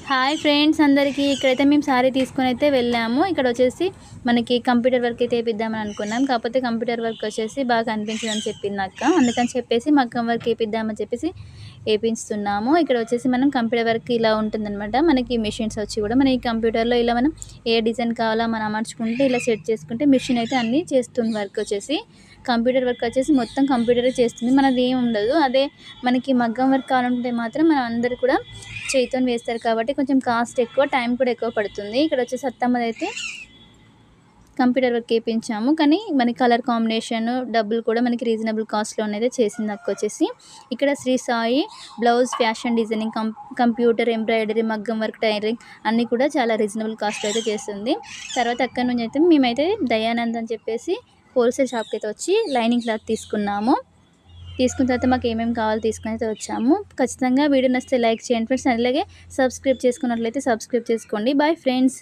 Hi friends అందరికీ. ఇక్కడైతే మేము సారీ తీసుకొని అయితే వెళ్ళాము. ఇక్కడ వచ్చేసి మనకి కంప్యూటర్ వర్క్ అయితే వేపిద్దామని అనుకున్నాం. కాకపోతే కంప్యూటర్ వర్క్ వచ్చేసి బాగా అనిపించదని చెప్పింది అక్క. అందుకని చెప్పేసి మగ్గం వర్క్ వేపిద్దామని చెప్పేసి వేపిస్తున్నాము. ఇక్కడ వచ్చేసి మనం కంప్యూటర్ వర్క్ ఇలా ఉంటుందన్నమాట. మనకి మిషన్స్ వచ్చి కూడా మన ఈ కంప్యూటర్లో ఇలా మనం ఏ డిజైన్ కావాలో మనం అమర్చుకుంటే ఇలా సెట్ చేసుకుంటే మిషన్ అయితే అన్నీ చేస్తుంది. వర్క్ వచ్చేసి కంప్యూటర్ వర్క్ వచ్చేసి మొత్తం కంప్యూటరే చేస్తుంది, మనది ఏమి ఉండదు. అదే మనకి మగ్గం వర్క్ కావాలంటే మాత్రం మనం అందరూ కూడా చేయితోని వేస్తారు కాబట్టి కొంచెం కాస్ట్ ఎక్కువ, టైం కూడా ఎక్కువ పడుతుంది. ఇక్కడ వచ్చేసి అత్తమ్మదైతే కంప్యూటర్ వర్క్ వేయించాము, కానీ మనకి కలర్ కాంబినేషన్ డబ్బులు కూడా మనకి రీజనబుల్ కాస్ట్లోనైతే చేసింది అక్క. వచ్చేసి ఇక్కడ Sri Sai blouse fashion designing computer embroidery మగ్గం వర్క్ టైలరింగ్ అన్నీ కూడా చాలా రీజనబుల్ కాస్ట్లో అయితే చేస్తుంది. తర్వాత అక్కడి నుంచి అయితే మేమైతే దయానంద్ అని చెప్పేసి హోల్సేల్ షాప్కి అయితే వచ్చి లైనింగ్ క్లాత్ తీసుకున్నాము. తీసుకున్న తర్వాత మాకు ఏమేమి కావాలో తీసుకుని అయితే వచ్చాము. ఖచ్చితంగా వీడియో నచ్చితే లైక్ చేయండి ఫ్రెండ్స్. అలాగే సబ్స్క్రైబ్ చేసుకున్నట్లయితే సబ్స్క్రైబ్ చేసుకోండి. Bye friends.